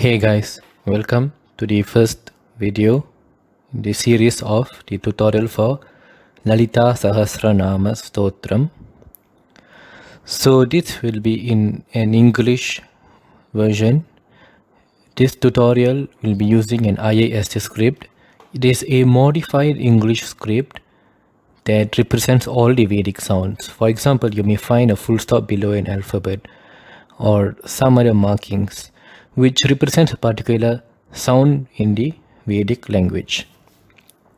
Hey guys, welcome to the first video in the series of the tutorial for Lalita Sahasranama Stotram. So this will be in an English version. This tutorial will be using an IIST script. It is a modified English script that represents all the Vedic sounds. For example, you may find a full stop below an alphabet or some other markings which represents a particular sound in the Vedic language.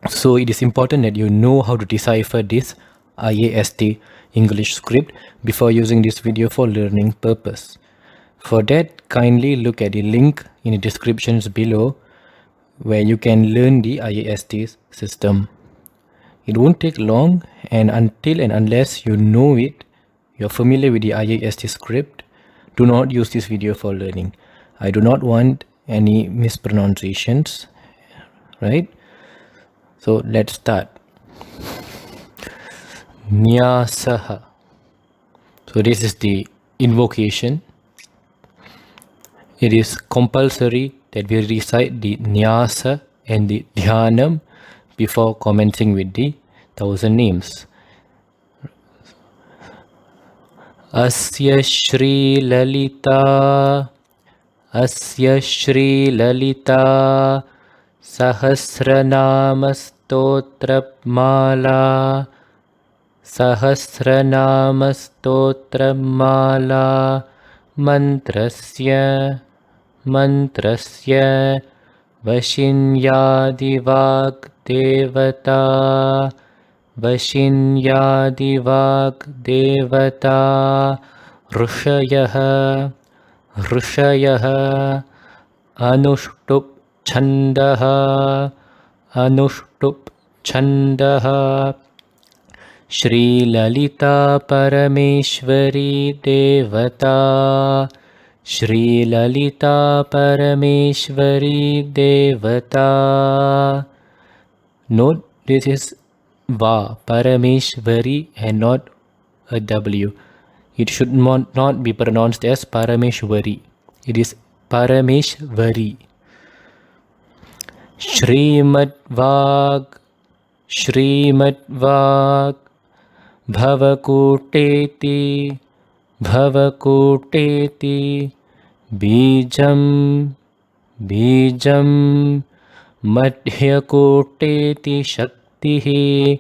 So it is important that you know how to decipher this IAST English script before using this video for learning purpose. For that, kindly look at the link in the descriptions below where you can learn the IAST system. It won't take long, and until and unless you know it, you're familiar with the IAST script, do not use this video for learning. I do not want any mispronunciations, right? So let's start. Nyasaha. So this is the invocation. It is compulsory that we recite the Nyasa and the Dhyanam before commencing with the 1000 names. Asya Shri Lalita Sahasranamastotramala Mantrasya Vashinyadivak Devata Rishayah Anushtup Chandaha Shri Lalita Parameshwari Devata Shri Lalita Parameshwari Devata. Note this is Va, Parameshwari, and not a W. It should not be pronounced as Parameshwari. It is Parameshwari. Shrimad Vag Bhavakuteti Bijam Madhyakoteti Shaktihi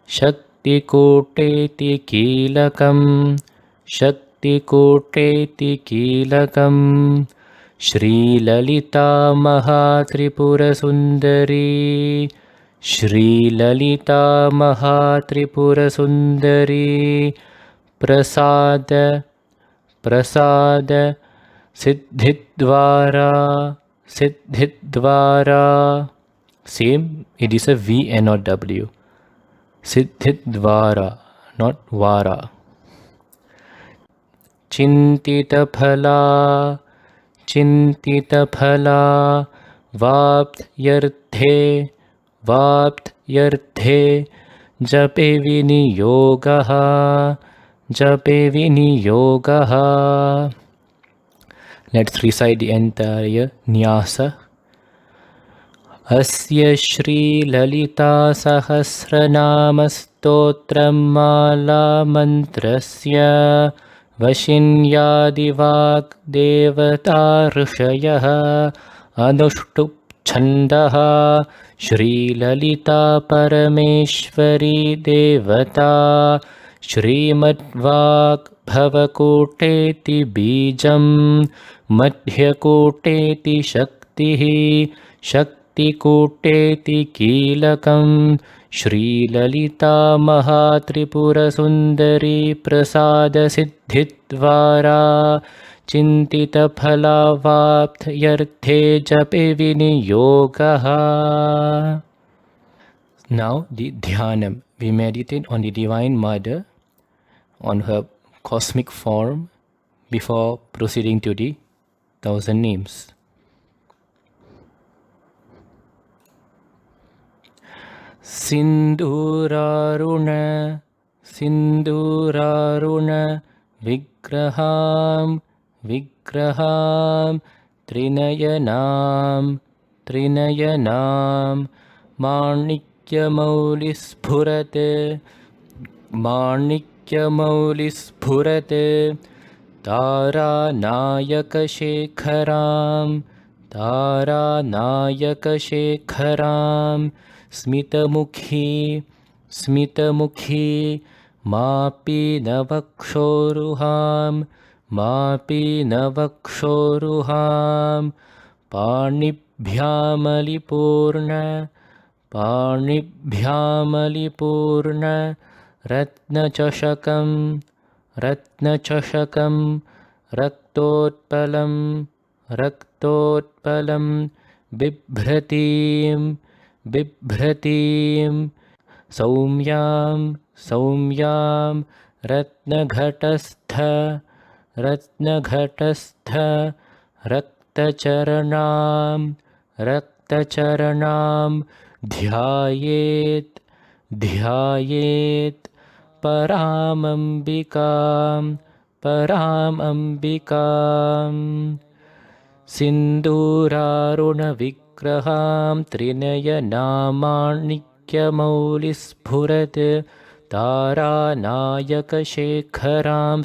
Shaktikoteti Kilakam Shri Lalita Mahatripura Sundari Prasada Siddhidvara. Same, it is a V and not W. Siddhidvara, not Vara. Chintita Phala Vaptyarthe Jape Viniyogaha. Let's recite the entire Nyasa. Asya Shri Lalita Sahasranamastotramala Mantrasya Vashinyadivak Devata Rishayah Anushtup Chandaha Shri Lalita Parameshwari Devata Shrimad Bhavakoteti Bijam Madhyakoteti Shaktikoteti Kilakam Shri Lalita Mahatripura Sundari Prasada Siddhidvara Chintita Phala Vaptyarthe Jape Viniyogaha. Now the Dhyanam. We meditate on the Divine Mother, on her cosmic form, before proceeding to the 1000 names. Sindhuraruna विग्रहां विग्रहां त्रिनयनां त्रिनयनां माणिक्यमौलिस्फुरते माणिक्यमौलिस्फुरते तारानायकशेखरां तारानायकशेखरां स्मितमुखी स्मितमुखी मापीनवक्षोरुहां मापीनवक्षोरुहां पाणिभ्यामलिपूर्ण पाणिभ्यामलिपूर्ण रत्नचषकं रत्नचषकं रक्तोत्पलं रक्तोत्पलं बिभ्रतीं बिभ्रतीं सौम्यां सौम्यां रत्नघटस्थ रत्नघटस्थ रक्तचरणां रक्तचरणां ध्यायेत् ध्यायेत् परामम्बिकां परामम्बिकां सिन्दूरारुणविग्रहां त्रिनयनामाणिक्यमौलिस्फुरत् तारानायकशेखरां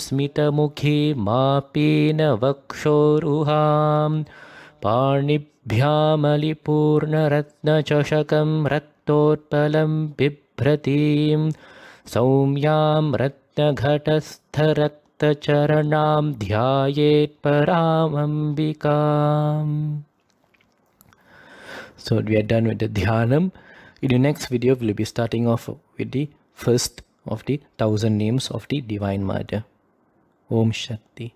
स्मितमुखीमापीनवक्षोरुहां पाणिभ्यामलिपूर्णरत्नचषकं रक्तोत्पलं बिभ्रतीं सौम्यां रत्नघटस्थरक्तचरणां ध्यायेत्परामम्बिकाम्. So we are done with the dhyanam. In the next video we will be starting off with the first of the 1000 names of the Divine Mother. Om Shakti.